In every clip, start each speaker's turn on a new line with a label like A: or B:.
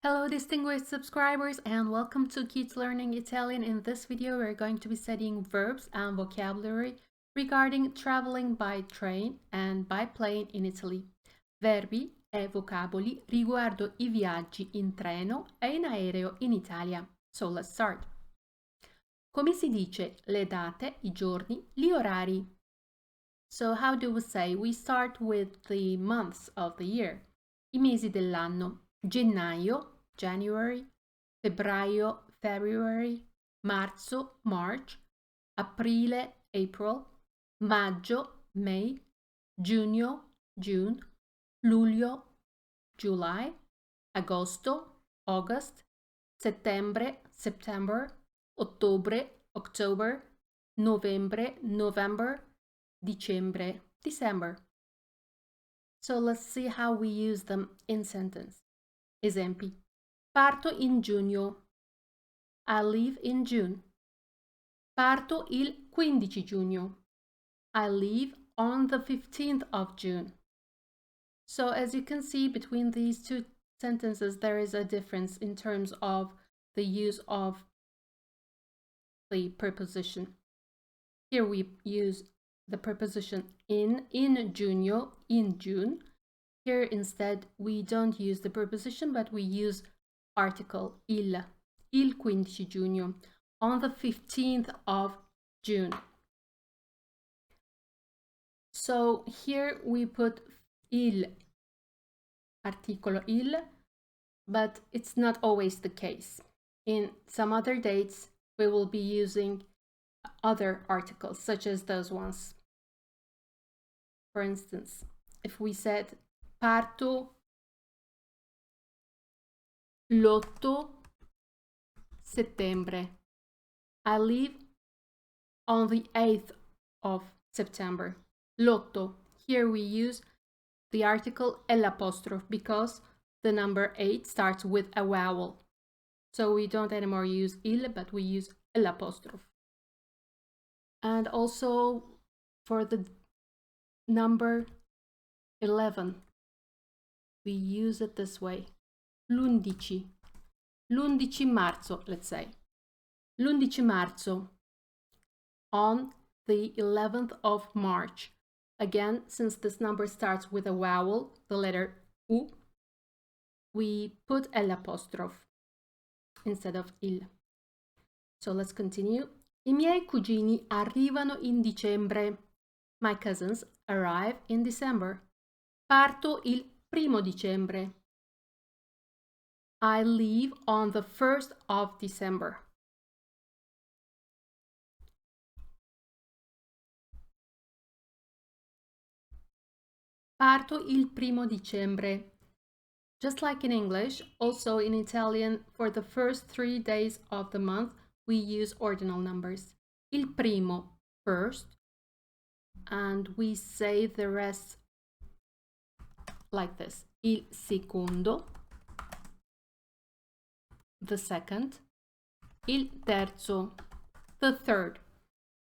A: Hello distinguished subscribers and welcome to Kids Learning Italian. In this video we're going to be studying verbs and vocabulary regarding traveling by train and by plane in Italy. Verbi e vocaboli riguardo I viaggi in treno e in aereo in Italia. So let's start. Come si dice le date, I giorni, gli orari? So how do we say? We start with the months of the year. I mesi dell'anno. Gennaio, January, febbraio, February, marzo, March, aprile, April, maggio, May, giugno, June, luglio, July, agosto, August, settembre, September, ottobre, October, novembre, November, dicembre, December. So let's see how we use them in sentence. Esempi. Parto in giugno. I leave in June. Parto il 15 giugno. I leave on the 15th of June. So as you can see, between these two sentences, there is a difference in terms of the use of the preposition. Here we use the preposition in giugno, in June. Here instead we don't use the preposition but we use article il 15 giugno, on the 15th of June. So here we put il, articolo il, but it's not always the case. In some other dates we will be using other articles such as those ones. For instance, if we said parto l'8 settembre. I leave on the 8th of September. L'8. Here we use the article l'apostrophe because the number 8 starts with a vowel. So we don't anymore use il, but we use l'apostrophe. And also for the number 11. We use it this way. L'11 marzo, let's say. L'11 marzo, on the 11th of March. Again, since this number starts with a vowel, the letter U, we put l'apostrophe instead of il. So let's continue. I miei cugini arrivano in dicembre. My cousins arrive in December. Parto il 1 dicembre. I leave on the 1st of December. Parto il 1 dicembre. Just like in English, also in Italian, for the first 3 days of the month, we use ordinal numbers. Il primo, first, and we say the rest like this. Il secondo, the second, il terzo, the third.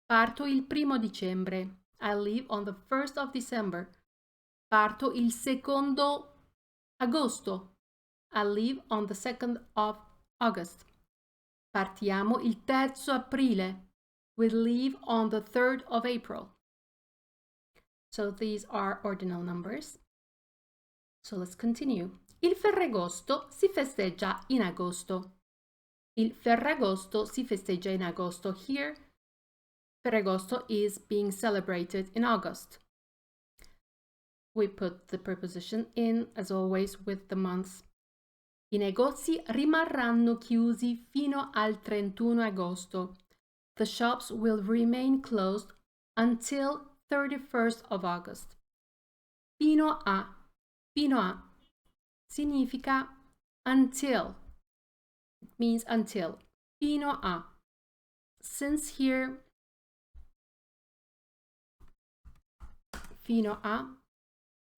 A: Parto il 1 dicembre. I leave on the 1st of December. Parto il secondo agosto. I leave on the 2nd of August. Partiamo il terzo aprile. We leave on the 3rd of April. So these are ordinal numbers. So let's continue. Il Ferragosto si festeggia in agosto. Il Ferragosto si festeggia in agosto. Here, Ferragosto is being celebrated in August. We put the preposition in, as always, with the months. I negozi rimarranno chiusi fino al 31 agosto. The shops will remain closed until 31st of August. Fino a significa until. It means until. Fino a. Since here, fino a,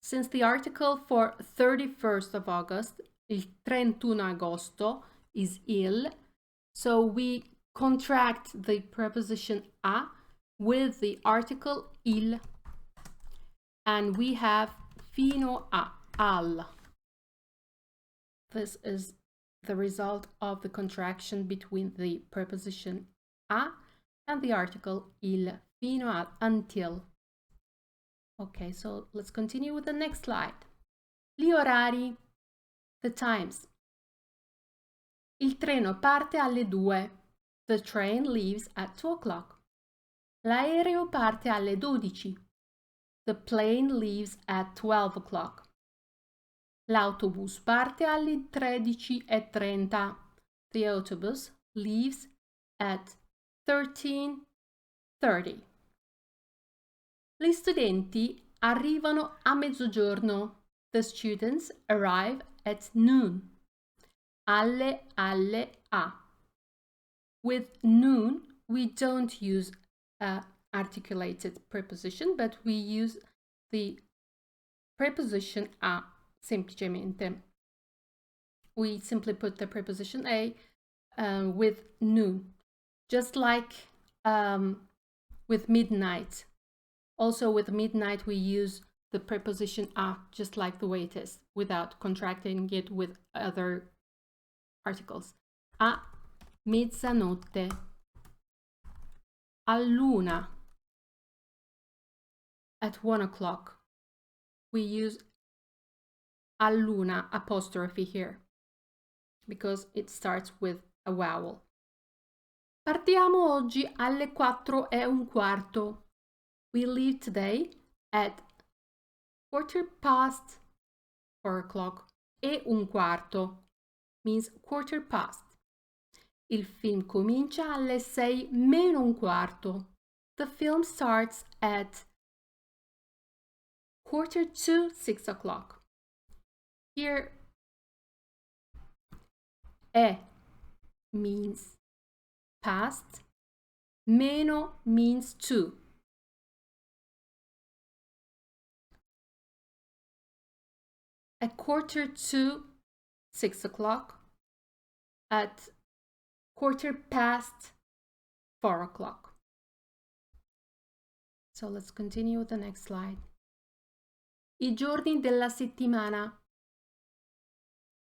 A: since the article for 31st of August, il 31 agosto, is il, so we contract the preposition a with the article il, and we have fino a, al. This is the result of the contraction between the preposition a and the article il, fino a, until. Okay, so let's continue with the next slide. Gli orari, the times. Il treno parte alle 2. The train leaves at 2 o'clock. L'aereo parte alle 12. The plane leaves at 12 o'clock. L'autobus parte alle 13:30. The autobus leaves at 13:30. Gli studenti arrivano a mezzogiorno. The students arrive at noon. Alle, a. With noon, we don't use an articulated preposition, but we use the preposition a semplicemente. We simply put the preposition a with noon, just like with midnight. Also with midnight, we use the preposition a just like the way it is, without contracting it with other articles. A mezzanotte, all'una, at 1 o'clock. We use all'una apostrophe here because it starts with a vowel. Partiamo oggi alle 4:15. We leave today at 4 o'clock. E un quarto means 4:15. Il film comincia alle 6:45. The film starts at 5:45 o'clock. Here, e means past, meno means to. At 5:45 o'clock, at 4:15 o'clock. So let's continue with the next slide. I giorni della settimana.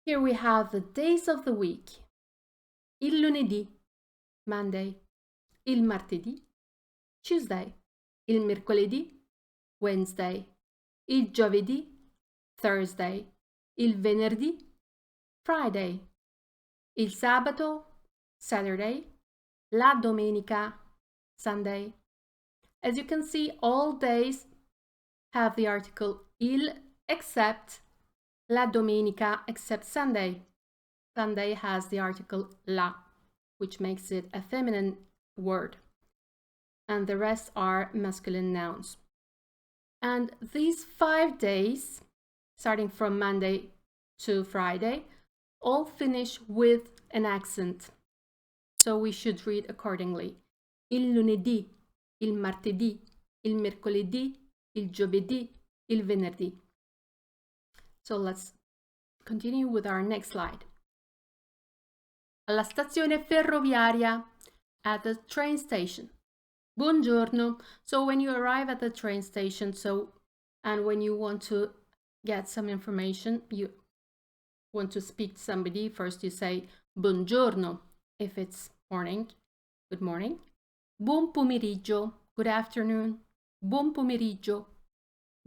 A: Here we have the days of the week. Il lunedì, Monday. Il martedì, Tuesday. Il mercoledì, Wednesday. Il giovedì, Thursday. Il venerdì, Friday. Il sabato, Saturday. La domenica, Sunday. As you can see, all days have the article il except la domenica, except Sunday. Sunday has the article la, which makes it a feminine word. And the rest are masculine nouns. And these 5 days, starting from Monday to Friday, all finish with an accent. So we should read accordingly. Il lunedì, il martedì, il mercoledì, il giovedì, il venerdì. So let's continue with our next slide. Alla stazione ferroviaria, at the train station. Buongiorno. So when you arrive at the train station, and when you want to get some information, you want to speak to somebody, first you say buongiorno if it's morning, good morning. Buon pomeriggio, good afternoon. Buon pomeriggio.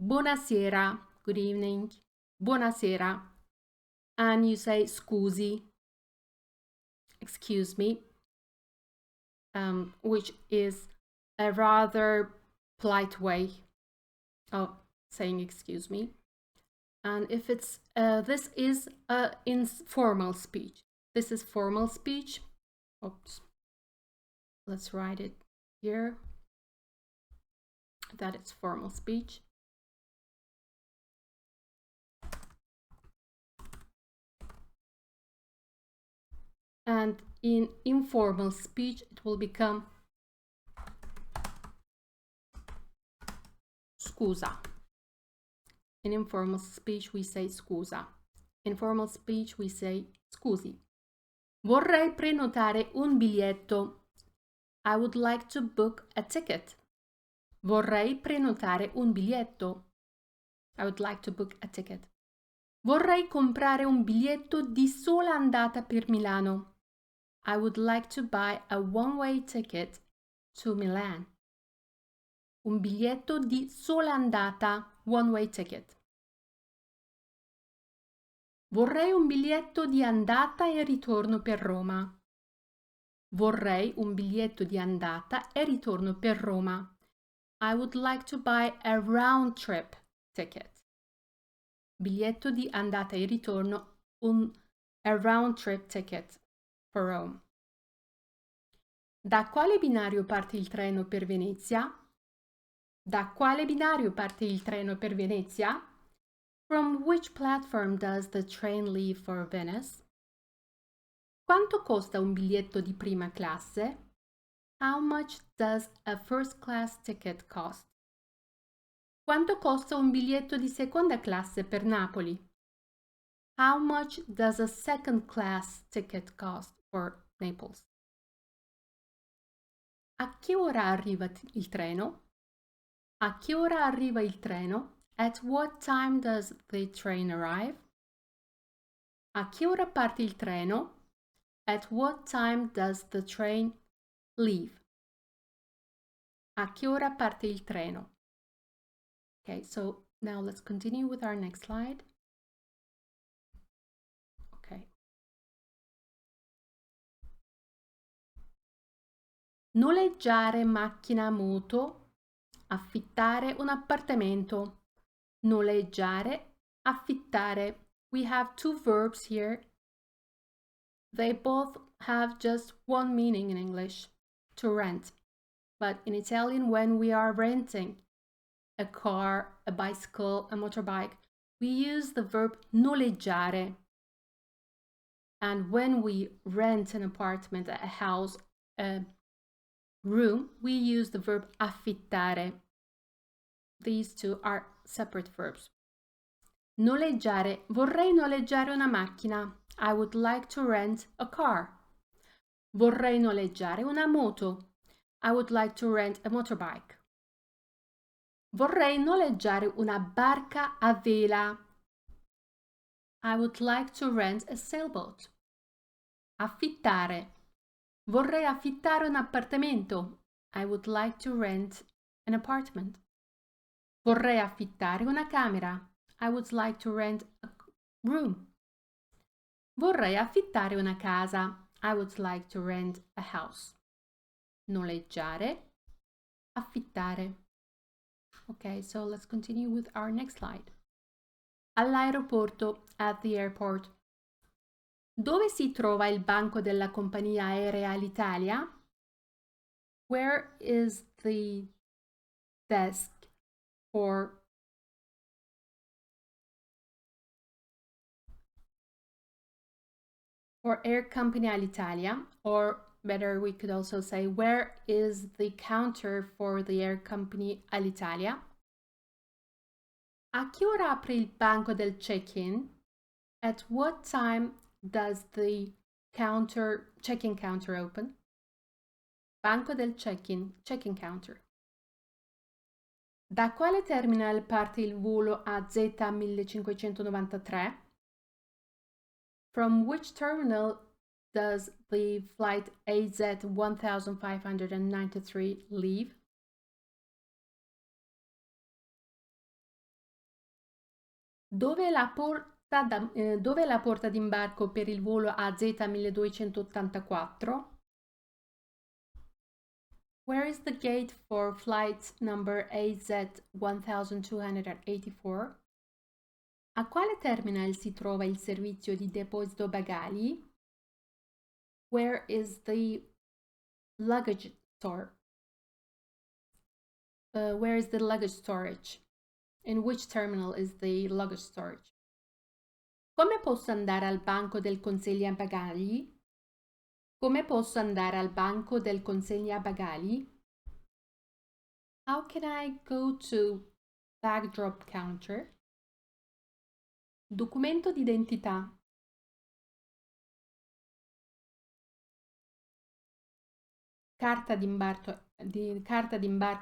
A: Buonasera, good evening. Buonasera. And you say scusi, excuse me, which is a rather polite way of saying excuse me. And if it's this is informal speech. This is formal speech. Oops. Let's write it here. That it's formal speech. And in informal speech, it will become scusa. In informal speech, we say scusa. In formal speech, we say scusi. Vorrei prenotare un biglietto. I would like to book a ticket. Vorrei prenotare un biglietto. I would like to book a ticket. Vorrei comprare un biglietto di sola andata per Milano. I would like to buy a one-way ticket to Milan. Un biglietto di sola andata, one-way ticket. Vorrei un biglietto di andata e ritorno per Roma. Vorrei un biglietto di andata e ritorno per Roma. I would like to buy a round trip ticket. Biglietto di andata e ritorno, a round trip ticket for Rome. Da quale binario parte il treno per Venezia? Da quale binario parte il treno per Venezia? From which platform does the train leave for Venice? Quanto costa un biglietto di prima classe? How much does a first class ticket cost? Quanto costa un biglietto di seconda classe per Napoli? How much does a second class ticket cost for Naples? A che ora arriva il treno? A che ora arriva il treno? At what time does the train arrive? A che ora parte il treno? At what time does the train leave? A che ora parte il treno? Okay, so now let's continue with our next slide. Okay. Noleggiare macchina, moto, affittare un appartamento. Noleggiare, affittare. We have two verbs here. They both have just one meaning in English, to rent. But in Italian, when we are renting a car, a bicycle, a motorbike, we use the verb noleggiare. And when we rent an apartment, a house, a room, we use the verb affittare. These two are separate verbs. Noleggiare. Vorrei noleggiare una macchina. I would like to rent a car. Vorrei noleggiare una moto. I would like to rent a motorbike. Vorrei noleggiare una barca a vela. I would like to rent a sailboat. Affittare. Vorrei affittare un appartamento. I would like to rent an apartment. Vorrei affittare una camera. I would like to rent a room. Vorrei affittare una casa. I would like to rent a house. Noleggiare. Affittare. Okay, so let's continue with our next slide. All'aeroporto, at the airport. Dove si trova il banco della compagnia aerea Alitalia? Where is the desk for air company Alitalia? Or better, we could also say, where is the counter for the air company Alitalia? A che ora apre il banco del check-in? At what time does the check-in counter open? Banco del check-in, check-in counter. Da quale terminal parte il volo AZ1593? From which terminal does the flight AZ1593 leave? Dove è la porta d'imbarco per il volo AZ1284? Where is the gate for flight number AZ1284? A quale terminal si trova il servizio di deposito bagagli? Where is the luggage store? Where is the luggage storage? In which terminal is the luggage storage? Come posso andare al banco del consegna bagagli? Come posso andare al banco del consegna bagagli? How can I go to bag drop counter? Documento d'identità. Carta d'imbarco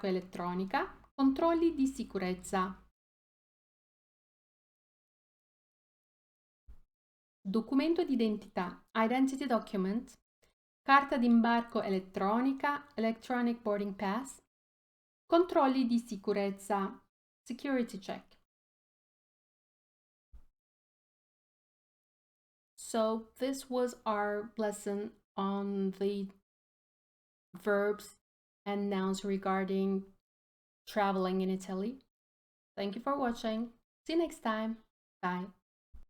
A: elettronica. Controlli di sicurezza. documento d'identità, identity document, carta d'imbarco elettronica, electronic boarding pass, controlli di sicurezza, security check. So this was our lesson on the verbs and nouns regarding traveling in Italy. Thank you for watching. See you next time. Bye.